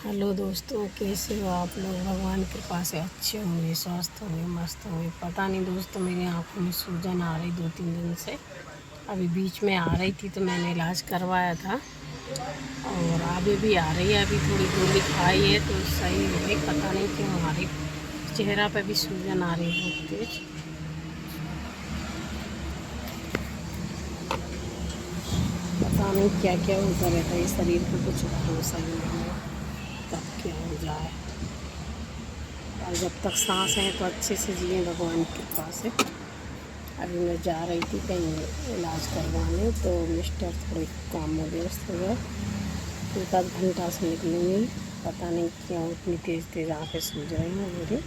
Hello दोस्तों, कैसे हो आप लोग। भगवान की कृपा से अच्छे होंगे, स्वस्थ होंगे, मस्त होंगे। पता नहीं दोस्तों, मेरी आँखों में सूजन आ रही 2-3 दिन से। अभी बीच में आ रही थी तो मैंने इलाज करवाया था और अभी भी आ रही है। अभी थोड़ी गोली खाई है तो सही हो गई। पता नहीं क्यों आ रही, चेहरा पे भी सूजन आ रही है बहुत तेज। पता नहीं क्या क्या होता रहता है शरीर को, कुछ भरोसा ही नहीं है कब क्या हो जाए। और जब तक सांस है तो अच्छे से जिए भगवान की कृपा से। अभी मैं जा रही थी कहीं इलाज करवाने तो मिस्टर थोड़े काम में व्यस्त हो गए। एक आध घंटा से निकलूँगी। पता नहीं क्यों इतनी तेज़ तेज़ आँखें सूज रही हैं मेरी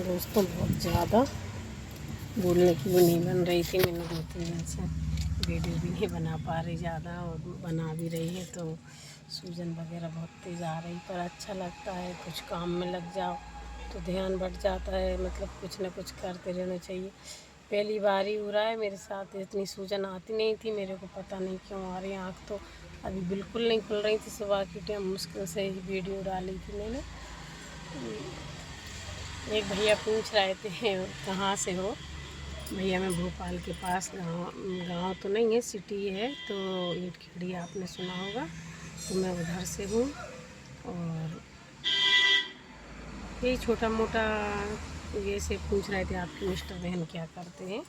दोस्तों। बहुत ज़्यादा बोलने की भी नहीं बन रही थी। मैंने 2-3 दिन से वीडियो भी नहीं बना पा रही ज़्यादा, और बना भी रही है तो सूजन वगैरह बहुत तेज़ आ रही। पर अच्छा लगता है, कुछ काम में लग जाओ तो ध्यान बढ़ जाता है। मतलब कुछ ना कुछ करते रहना चाहिए। पहली बार ही हो रहा है मेरे साथ। इतनी सूजन आती नहीं थी मेरे को, पता नहीं क्यों आ रही। आँख तो अभी बिल्कुल नहीं खुल रही थी। सुबह की टाइम मुश्किल से ही वीडियो डाली थी मैंने। एक भैया पूछ रहे थे कहाँ से हो। भैया मैं भोपाल के पास, गाँव तो नहीं है, सिटी है। तो ईंट खेड़ी आपने सुना होगा, तो मैं उधर से हूँ। और यही छोटा मोटा ये से पूछ रहे थे आपके मिस्टर बहन क्या करते हैं।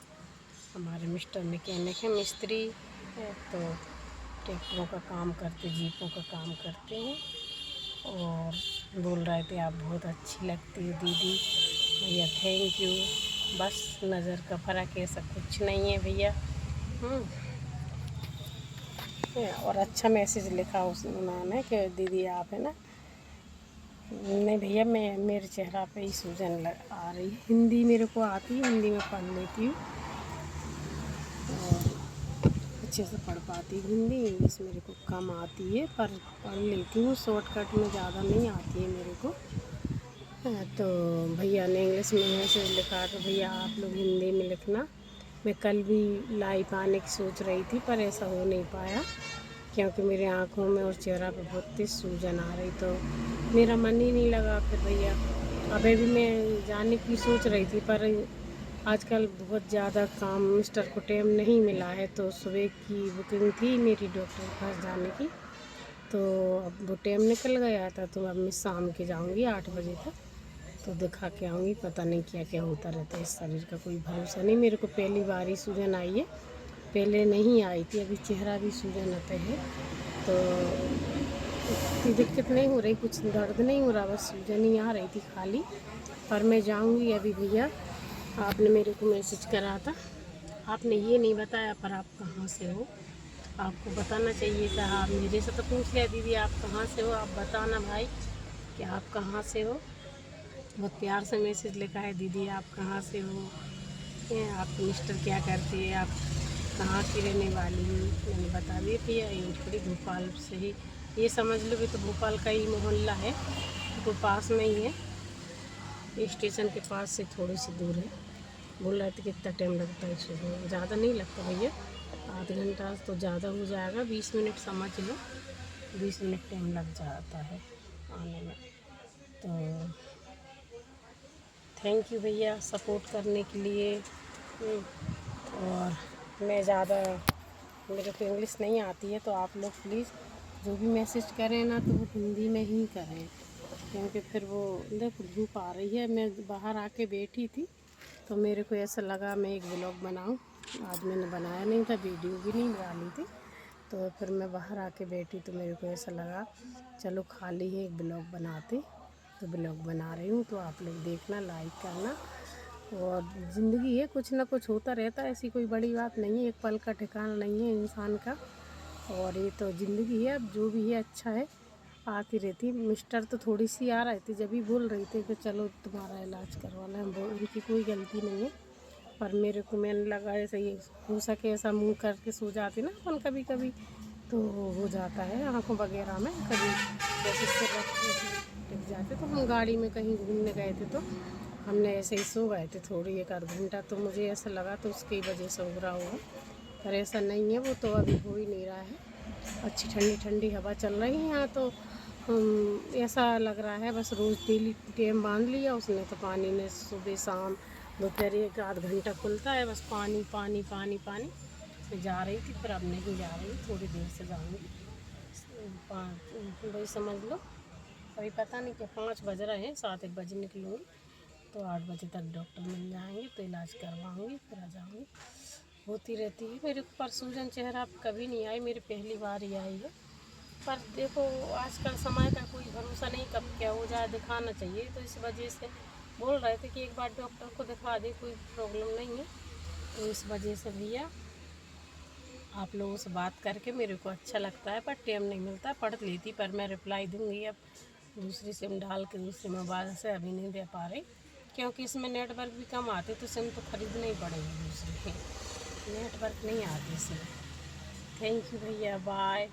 हमारे मिस्टर मैकेनिक है, मिस्त्री है, तो ट्रैक्टरों का काम करते, जीपों का काम करते हैं। और बोल रहे थे आप बहुत अच्छी लगती हो दीदी। भैया थैंक यू। बस नज़र का फ़र्क है, ऐसा कुछ नहीं है भैया। और अच्छा मैसेज लिखा उन्होंने कि दीदी आप है ना। नहीं भैया, मैं मेरे चेहरा पे ही सूजन आ रही है। हिंदी मेरे को आती है, हिंदी में पढ़ लेती हूँ और अच्छे से पढ़ पाती हूँ हिंदी। इंग्लिश मेरे को कम आती है पर पढ़ लेती हूँ, शॉर्टकट में ज़्यादा नहीं आती है मेरे को। तो भैया ने इंग्लिश में मैसेज लिखा कि भैया आप लोग हिंदी में लिखना। मैं कल भी लाइव आने की सोच रही थी पर ऐसा हो नहीं पाया क्योंकि मेरे आँखों में और चेहरा पे बहुत तेज सूजन आ रही, तो मेरा मन ही नहीं लगा। फिर भैया अभी भी मैं जाने की सोच रही थी पर आजकल बहुत ज़्यादा काम, मिस्टर को टाइम नहीं मिला है। तो सुबह की बुकिंग थी मेरी डॉक्टर के पास जाने की, तो अब वो टाइम निकल गया था। तो अब मैं शाम के जाऊंगी 8 बजे तक, तो दिखा के आऊँगी। पता नहीं क्या क्या होता रहता है इस शरीर का, कोई भरोसा नहीं। मेरे को पहली बार ही सूजन आई है, पहले नहीं आई थी। अभी चेहरा भी सूजन आते है तो इतनी दिक्कत नहीं हो रही, कुछ दर्द नहीं हो रहा, बस सूजन ही आ रही थी खाली। पर मैं जाऊंगी अभी। भैया आपने मेरे को मैसेज करा था, आपने ये नहीं बताया पर आप कहाँ से हो। आपको बताना चाहिए था। आप मेरे से तो पूछ लिया दीदी आप कहाँ से हो, आप बताना भाई कि आप कहाँ से हो। बहुत प्यार से मैसेज लिखा है, दीदी आप कहाँ से हो, आपके मिस्टर क्या करते हैं, आप कहाँ की रहने वाली हो। मैंने बता दिया भैया ईंटखड़ी भोपाल से ही, ये समझ लो कि तो भोपाल का ही मोहल्ला है, तो पास में ही है, स्टेशन के पास से थोड़ी सी दूर है। बोल रहे थे कितना टाइम लगता है सुबह। ज़्यादा नहीं लगता भैया, आधा घंटा तो ज़्यादा हो जाएगा, 20 मिनट समझ लो, 20 मिनट टाइम लग जाता है आने में। तो थैंक यू भैया सपोर्ट करने के लिए। और मैं ज़्यादा, मेरे को इंग्लिश नहीं आती है, तो आप लोग प्लीज़ जो भी मैसेज करें ना तो वो हिंदी में ही करें, क्योंकि फिर वो देखो धूप आ रही है। मैं बाहर आके बैठी थी तो मेरे को ऐसा लगा मैं एक व्लॉग बनाऊं। आज मैंने बनाया नहीं था, वीडियो भी नहीं डाली थी, तो फिर मैं बाहर आके बैठी तो मेरे को ऐसा लगा चलो खाली है एक ब्लॉग बनाते, तो ब्लॉग बना रही हूँ। तो आप लोग देखना, लाइक करना। और ज़िंदगी है, कुछ ना कुछ होता रहता है, ऐसी कोई बड़ी बात नहीं है, एक पल का ठिकाना नहीं है इंसान का। और ये तो ज़िंदगी है, अब जो भी है अच्छा है, आती रहती। मिस्टर तो थोड़ी सी आ रहे थे, जब भी बोल रही थी कि चलो तुम्हारा इलाज करवाना है, वो उनकी कोई गलती नहीं है। पर मेरे को मैंने लगा ऐसा ही हो सके, ऐसा मुंह करके सो जाती ना अपन कभी कभी, तो हो जाता है आँखों वगैरह में कभी, जैसे सिर रख के टिक जाते। तो हम गाड़ी में कहीं घूमने गए थे तो हमने ऐसे ही सो गए थे थोड़ी, एक आध घंटा, तो मुझे ऐसा लगा तो उसकी वजह से हो रहा होगा, पर ऐसा नहीं है। वो तो अभी हो ही नहीं रहा है, अच्छी ठंडी ठंडी हवा चल रही है यहाँ तो। ऐसा लग रहा है बस रोज़ डेली टेम बांध लिया उसने तो पानी ने, सुबह शाम दोपहर 1 आध घंटा खुलता है, बस पानी पानी पानी पानी। मैं जा रही थी पर अब नहीं जा रही, थोड़ी देर से जाऊँगी। वही समझ लो अभी पता नहीं कि 5 बज रहे हैं, 7 एक बजे निकलूँगी तो 8 बजे तक डॉक्टर मिल जाएंगे तो इलाज करवाऊँगी फिर आ जाऊँगी। होती रहती है मेरे को, पर सूजन चेहरा पे कभी नहीं आई, मेरी पहली बार ही आई है। पर देखो आजकल समय का कोई भरोसा नहीं, कब क्या हो जाए, दिखाना चाहिए। तो इस वजह से बोल रहे थे कि एक बार डॉक्टर को दिखा दे, कोई प्रॉब्लम नहीं है। तो इस वजह से भैया आप लोगों से बात करके मेरे को अच्छा लगता है, पर टाइम नहीं मिलता। पढ़ लेती पर मैं रिप्लाई दूँगी अब दूसरी सिम डाल के, दूसरे मोबाइल से अभी नहीं दे पा रही क्योंकि इसमें नेटवर्क भी कम आते, तो सिम तो ख़रीदना ही पड़ेगी दूसरी, नेटवर्क नहीं आती इसमें। थैंक यू भैया, बाय।